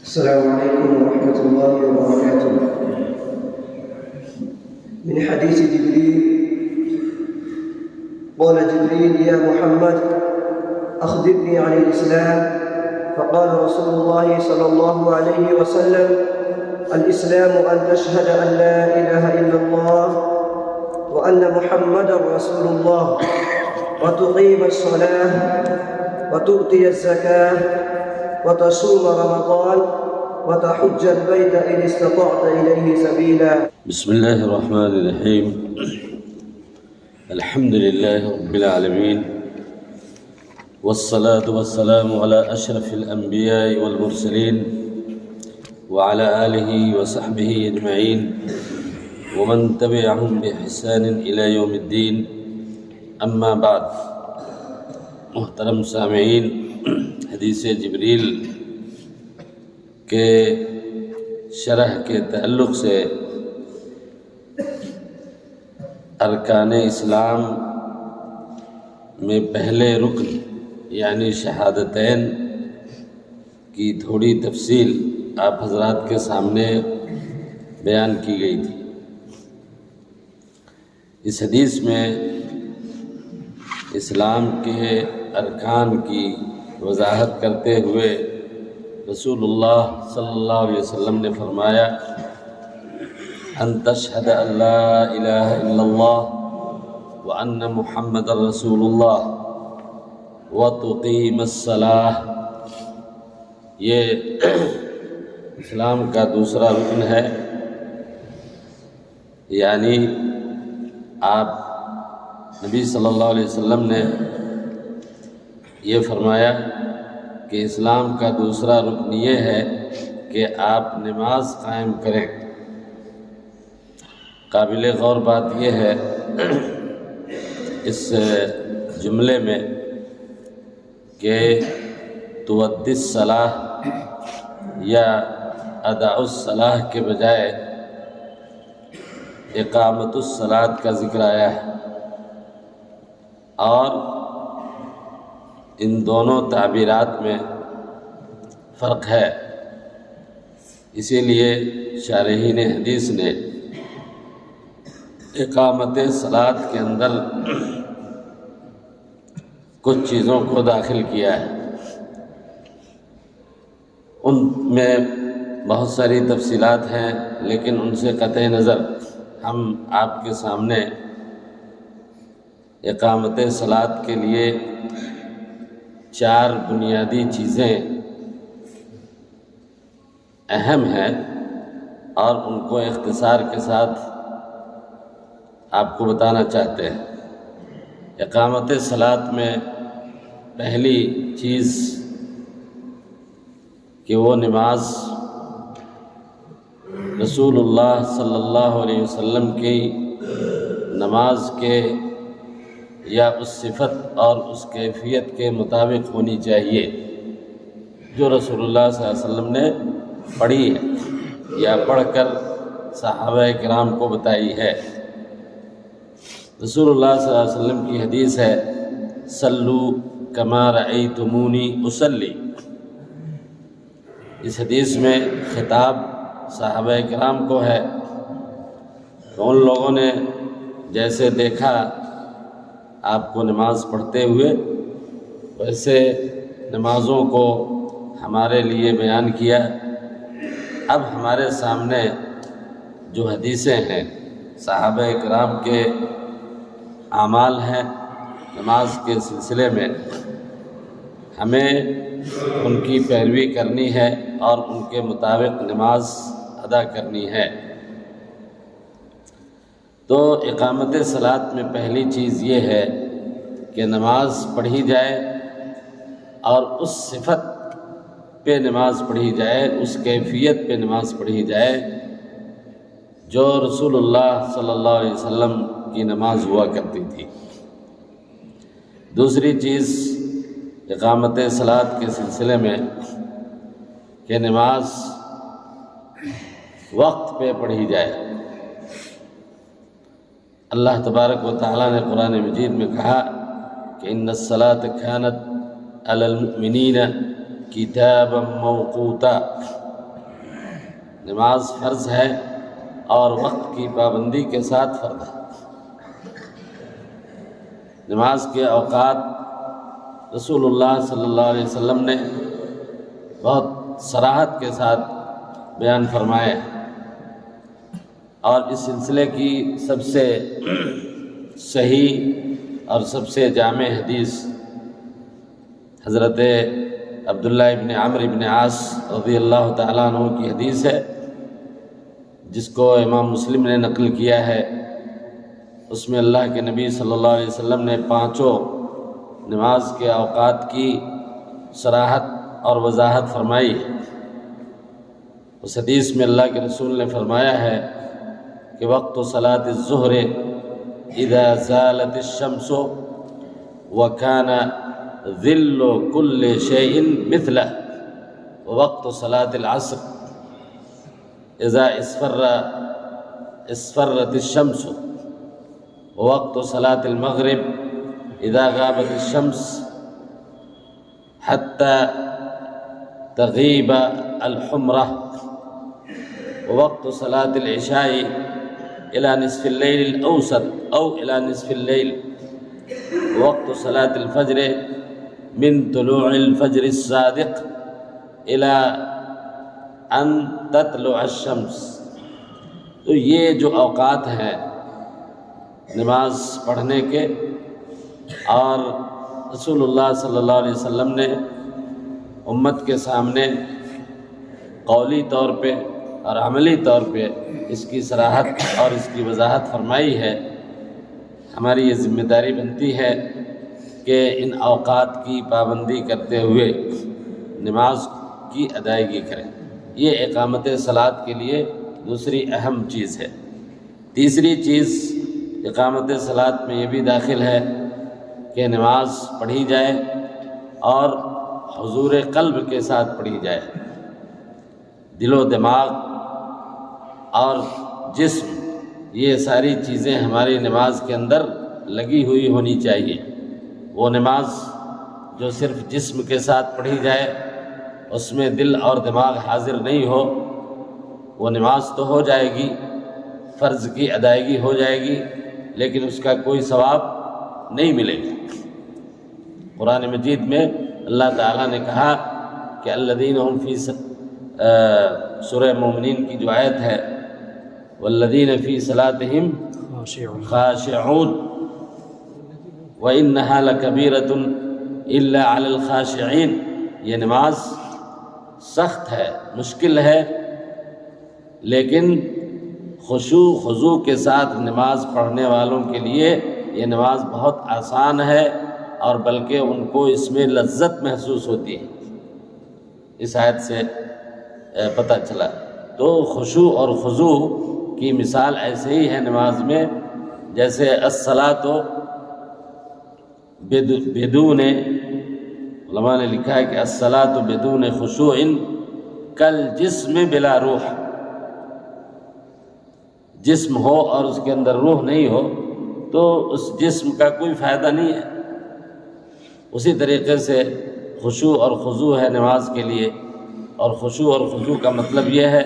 السلام عليكم ورحمة الله وبركاته. من حديث جبريل قال جبريل: يا محمد أخبرني عن الإسلام. فقال رسول الله صلى الله عليه وسلم: الإسلام أن تشهد أن لا إله إلا الله وأن محمدا رسول الله وتقيم الصلاة وتؤتي الزكاة وتصوم رمضان وتحج البيت إن استطعت إليه سبيلا. بسم الله الرحمن الرحيم. الحمد لله رب العالمين، والصلاة والسلام على أشرف الأنبياء والمرسلين وعلى آله وصحبه أجمعين ومن تبعهم بإحسان إلى يوم الدين. اما بعد. محترم سامعین، حدیث جبریل کے شرح کے تعلق سے ارکان اسلام میں پہلے رکن یعنی شہادتین کی تھوڑی تفصیل آپ حضرات کے سامنے بیان کی گئی تھی. اس حدیث میں اسلام کے ارکان کی وضاحت کرتے ہوئے رسول اللہ صلی اللہ علیہ وسلم نے فرمایا: ان تشہد ان لا الہ الا اللہ وان محمد رسول اللہ وتقیم الصلاۃ. یہ اسلام کا دوسرا رکن ہے، یعنی آپ نبی صلی اللہ علیہ وسلم نے یہ فرمایا کہ اسلام کا دوسرا رکن یہ ہے کہ آپ نماز قائم کریں. قابل غور بات یہ ہے اس جملے میں کہ تؤدی الصلاۃ یا اداء الصلاۃ کے بجائے اقامت الصلاۃ کا ذکر آیا ہے، اور ان دونوں تعبیرات میں فرق ہے. اسی لیے شارحین حدیث نے اقامت صلاۃ کے اندر کچھ چیزوں کو داخل کیا ہے. ان میں بہت ساری تفصیلات ہیں، لیکن ان سے قطع نظر ہم آپ کے سامنے اقامت صلاۃ کے لیے 4 بنیادی چیزیں اہم ہیں اور ان کو اختصار کے ساتھ آپ کو بتانا چاہتے ہیں. اقامت صلاۃ میں پہلی چیز کہ وہ نماز رسول اللہ صلی اللہ علیہ وسلم کی نماز کے یا اس صفت اور اس کیفیت کے مطابق ہونی چاہیے جو رسول اللہ صلی اللہ علیہ وسلم نے پڑھی ہے یا پڑھ کر صحابہ کرام کو بتائی ہے. رسول اللہ صلی اللہ علیہ وسلم کی حدیث ہے: صلو کما رأیتمونی اصلی. اس حدیث میں خطاب صحابہ کرام کو ہے. ان لوگوں نے جیسے دیکھا آپ کو نماز پڑھتے ہوئے، ویسے نمازوں کو ہمارے لیے بیان کیا. اب ہمارے سامنے جو حدیثیں ہیں صحابہ کرام کے اعمال ہیں نماز کے سلسلے میں، ہمیں ان کی پیروی کرنی ہے اور ان کے مطابق نماز ادا کرنی ہے. تو اقامت صلاۃ میں پہلی چیز یہ ہے کہ نماز پڑھی جائے اور اس صفت پہ نماز پڑھی جائے، اس کیفیت پہ نماز پڑھی جائے جو رسول اللہ صلی اللہ علیہ وسلم کی نماز ہوا کرتی تھی. دوسری چیز اقامت صلاۃ کے سلسلے میں کہ نماز وقت پہ پڑھی جائے. اللہ تبارک و تعالیٰ نے قرآن مجید میں کہا کہ ان الصلاۃ کانت علی المؤمنین کتابا موقوتا. نماز فرض ہے اور وقت کی پابندی کے ساتھ فرض ہے۔ نماز کے اوقات رسول اللہ صلی اللہ علیہ وسلم نے بہت صراحت کے ساتھ بیان فرمائے، اور اس سلسلے کی سب سے صحیح اور سب سے جامع حدیث حضرت عبداللہ ابن عمرو ابن عاص رضی اللہ تعالیٰ عنہ کی حدیث ہے، جس کو امام مسلم نے نقل کیا ہے۔ اس میں اللہ کے نبی صلی اللہ علیہ وسلم نے 5 نماز کے اوقات کی صراحت اور وضاحت فرمائی ہے۔ اس حدیث میں اللہ کے رسول نے فرمایا ہے کہ وقت صلاۃ الظہر اذا زالت الشمس وكان ظل كل شيء مثله، ووقت صلاۃ العصر اذا اصفرت الشمس، ووقت صلاۃ المغرب اذا غابت الشمس حتى تغيب الحمرة، ووقت صلاة العشاء إلى نصف الليل الأوسط أو إلى نصف الليل، ووقت صلاة الفجر من طلوع الفجر الصادق إلى أن تطلع الشمس۔ تو یہ جو اوقات ہیں نماز پڑھنے کے، اور رسول اللہ صلی اللہ علیہ وسلم نے امت کے سامنے قولی طور پہ اور عملی طور پہ اس کی صراحت اور اس کی وضاحت فرمائی ہے۔ ہماری یہ ذمہ داری بنتی ہے کہ ان اوقات کی پابندی کرتے ہوئے نماز کی ادائیگی کریں۔ یہ اقامت صلاۃ کے لیے دوسری اہم چیز ہے۔ تیسری چیز اقامت صلاۃ میں یہ بھی داخل ہے کہ نماز پڑھی جائے اور حضور قلب کے ساتھ پڑھی جائے۔ دل و دماغ اور جسم، یہ ساری چیزیں ہماری نماز کے اندر لگی ہوئی ہونی چاہیے۔ وہ نماز جو صرف جسم کے ساتھ پڑھی جائے، اس میں دل اور دماغ حاضر نہیں ہو، وہ نماز تو ہو جائے گی، فرض کی ادائیگی ہو جائے گی، لیکن اس کا کوئی ثواب نہیں ملے گا۔ قرآن مجید میں اللہ تعالیٰ نے کہا کہ الذین هم فی سورہ مومنین کی جو آیت ہے، والذین فی صلاتہم خاشعون وانہا لکبیرۃ الا علی الخاشعین، یہ نماز سخت ہے، مشکل ہے، لیکن خشوع خضوع کے ساتھ نماز پڑھنے والوں کے لیے یہ نماز بہت آسان ہے، اور بلکہ ان کو اس میں لذت محسوس ہوتی ہے۔ اس آیت سے پتہ چلا۔ تو خشوع اور خضوع کی مثال ایسے ہی ہے نماز میں، جیسے الصلاۃ بدون، علماء نے لکھا ہے کہ الصلاۃ بدون خشوع کالجسم بلا روح، جسم ہو اور اس کے اندر روح نہیں ہو تو اس جسم کا کوئی فائدہ نہیں ہے۔ اسی طریقے سے خشوع اور خضوع ہے نماز کے لیے، اور خشوع اور خضوع کا مطلب یہ ہے،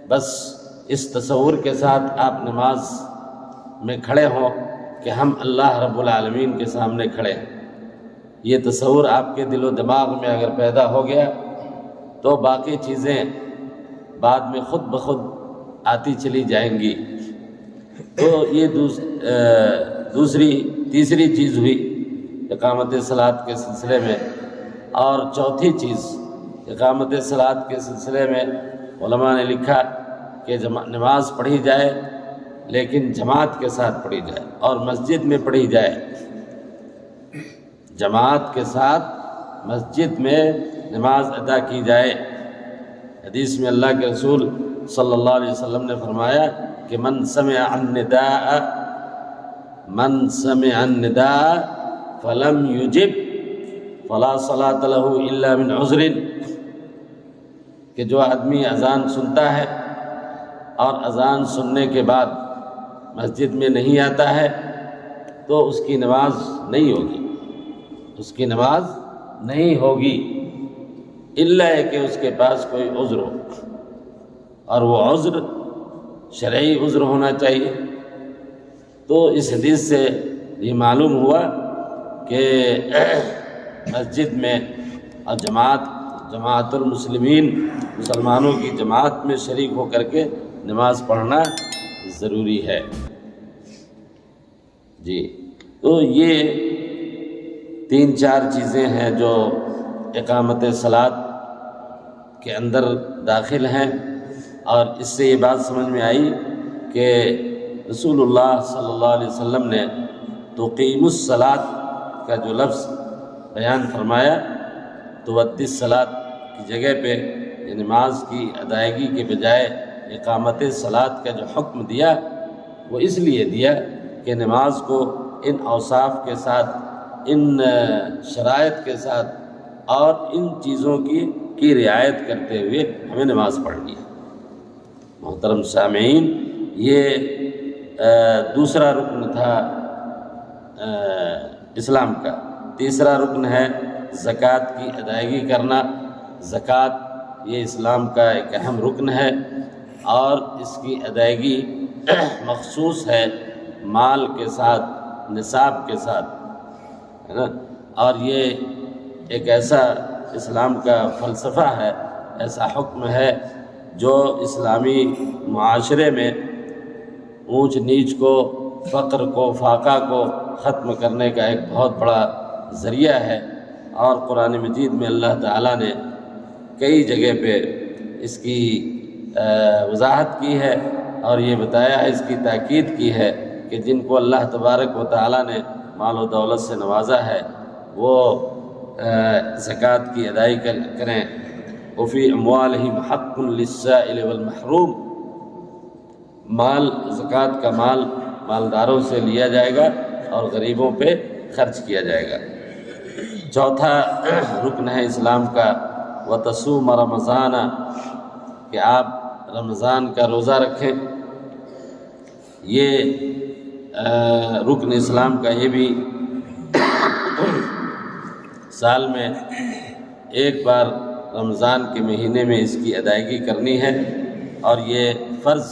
بس اس تصور کے ساتھ آپ نماز میں کھڑے ہوں کہ ہم اللہ رب العالمین کے سامنے کھڑے ہیں۔ یہ تصور آپ کے دل و دماغ میں اگر پیدا ہو گیا تو باقی چیزیں بعد میں خود بخود آتی چلی جائیں گی۔ تو یہ تیسری چیز ہوئی اقامت صلاۃ کے سلسلے میں۔ اور چوتھی چیز اقامت صلاۃ کے سلسلے میں علماء نے لکھا کہ نماز پڑھی جائے لیکن جماعت کے ساتھ پڑھی جائے، اور مسجد میں پڑھی جائے، جماعت کے ساتھ مسجد میں نماز ادا کی جائے۔ حدیث میں اللہ کے رسول صلی اللہ علیہ وسلم نے فرمایا کہ من سمع النداء فلم یجب فلا صلاۃ له الا من عذر، کہ جو آدمی اذان سنتا ہے اور اذان سننے کے بعد مسجد میں نہیں آتا ہے تو اس کی نماز نہیں ہوگی، اس کی نماز نہیں ہوگی، الا کہ اس کے پاس کوئی عذر ہو۔ اور وہ عذر شرعی عذر ہونا چاہیے۔ تو اس حدیث سے یہ معلوم ہوا کہ مسجد میں اور جماعت المسلمین مسلمانوں کی جماعت میں شریک ہو کر کے نماز پڑھنا ضروری ہے۔ جی، تو یہ 3-4 چیزیں ہیں جو اقامت صلاۃ کے اندر داخل ہیں، اور اس سے یہ بات سمجھ میں آئی کہ رسول اللہ صلی اللہ علیہ وسلم نے تقیم الصلاۃ کا جو لفظ بیان فرمایا، تودی الصلاۃ کی جگہ پہ نماز کی ادائیگی کے بجائے اقامت صلاۃ کا جو حکم دیا وہ اس لیے دیا کہ نماز کو ان اوصاف کے ساتھ، ان شرائط کے ساتھ اور ان چیزوں کی رعایت کرتے ہوئے ہمیں نماز پڑھنی ہے۔ محترم سامعین، یہ دوسرا رکن تھا اسلام کا۔ تیسرا رکن ہے زکوٰۃ کی ادائیگی کرنا۔ زکوٰۃ یہ اسلام کا ایک اہم رکن ہے، اور اس کی ادائیگی مخصوص ہے مال کے ساتھ، نصاب کے ساتھ، ہے نا۔ اور یہ ایک ایسا اسلام کا فلسفہ ہے، ایسا حکم ہے جو اسلامی معاشرے میں اونچ نیچ کو، فقر کو، فاقہ کو ختم کرنے کا ایک بہت بڑا ذریعہ ہے۔ اور قرآن مجید میں اللہ تعالیٰ نے کئی جگہ پہ اس کی وضاحت کی ہے، اور یہ بتایا ہے، اس کی تاکید کی ہے کہ جن کو اللہ تبارک و تعالیٰ نے مال و دولت سے نوازا ہے وہ زکوٰۃ کی ادائیگی کریں۔ وفی اموالہم حق للسائل والمحروم، مال، زکوٰۃ کا مال مالداروں سے لیا جائے گا اور غریبوں پہ خرچ کیا جائے گا۔ چوتھا رکن ہے اسلام کا وتصوم رمضان، کہ آپ رمضان کا روزہ رکھیں۔ یہ رکن اسلام کا یہ بھی سال میں ایک بار رمضان کے مہینے میں اس کی ادائیگی کرنی ہے، اور یہ فرض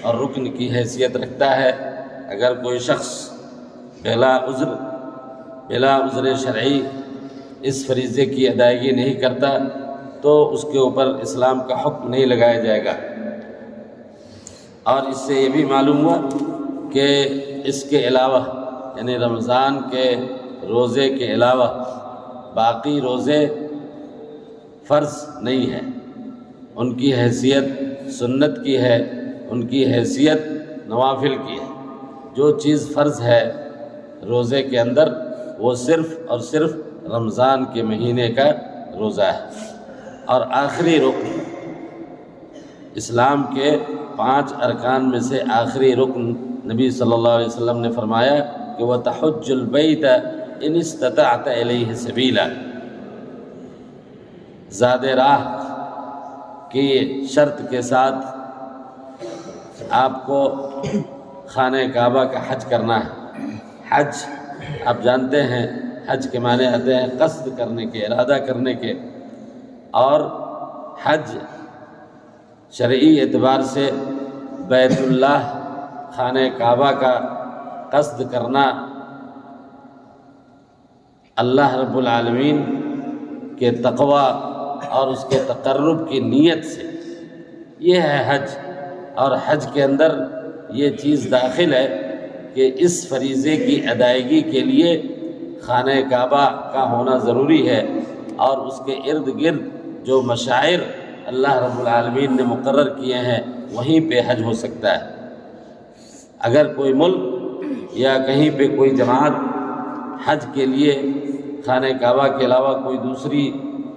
اور رکن کی حیثیت رکھتا ہے۔ اگر کوئی شخص بلا عذر شرعی اس فریضے کی ادائیگی نہیں کرتا تو اس کے اوپر اسلام کا حکم نہیں لگایا جائے گا۔ اور اس سے یہ بھی معلوم ہوا کہ اس کے علاوہ، یعنی رمضان کے روزے کے علاوہ باقی روزے فرض نہیں ہیں، ان کی حیثیت سنت کی ہے، ان کی حیثیت نوافل کی ہے۔ جو چیز فرض ہے روزے کے اندر وہ صرف اور صرف رمضان کے مہینے کا روزہ ہے۔ اور آخری رکن، اسلام کے 5 ارکان میں سے آخری رکن، نبی صلی اللہ علیہ وسلم نے فرمایا کہ وَتَحُجُّ الْبَيْتَ إِنِ اسْتَطَعْتَ إِلَيْهِ سَبِيلًا، زاد راہ کی شرط کے ساتھ آپ کو خانہ کعبہ کا حج کرنا ہے۔ حج آپ جانتے ہیں، حج کے معنی آتے ہیں قصد کرنے کے، ارادہ کرنے کے، اور حج شرعی اعتبار سے بیت اللہ، خانہ کعبہ کا قصد کرنا، اللہ رب العالمین کے تقوی اور اس کے تقرب کی نیت سے، یہ ہے حج۔ اور حج کے اندر یہ چیز داخل ہے کہ اس فریضے کی ادائیگی کے لیے خانہ کعبہ کا ہونا ضروری ہے، اور اس کے ارد گرد جو مشاعر اللہ رب العالمین نے مقرر کیے ہیں وہیں پہ حج ہو سکتا ہے۔ اگر کوئی ملک یا کہیں پہ کوئی جماعت حج کے لیے خانہ کعبہ کے علاوہ کوئی دوسری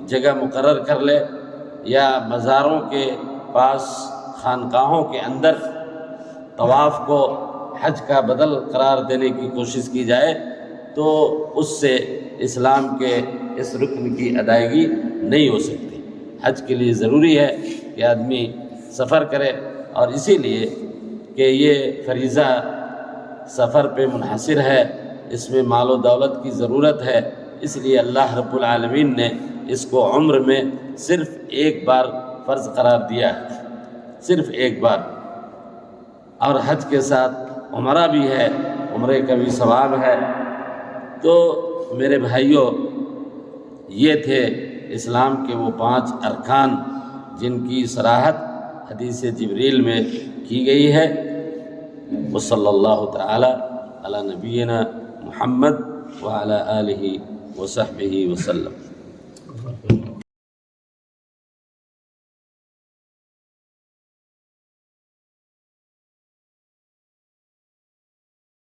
جگہ مقرر کر لے، یا مزاروں کے پاس، خانقاہوں کے اندر طواف کو حج کا بدل قرار دینے کی کوشش کی جائے تو اس سے اسلام کے اس رکن کی ادائیگی نہیں ہو سکتی۔ حج کے لیے ضروری ہے کہ آدمی سفر کرے، اور اسی لیے کہ یہ فریضہ سفر پہ منحصر ہے، اس میں مال و دولت کی ضرورت ہے، اس لیے اللہ رب العالمین نے اس کو عمر میں صرف ایک بار فرض قرار دیا ہے۔ صرف ایک بار، اور حج کے ساتھ عمرہ بھی ہے، عمرے کا بھی ثواب ہے۔ تو میرے بھائیوں، یہ تھے اسلام کے وہ 5 ارکان جن کی صراحت حدیث جبریل میں کی گئی ہے۔ وصلی اللہ تعالی علی نبینا محمد وعلی آلہ وصحبہ وسلم۔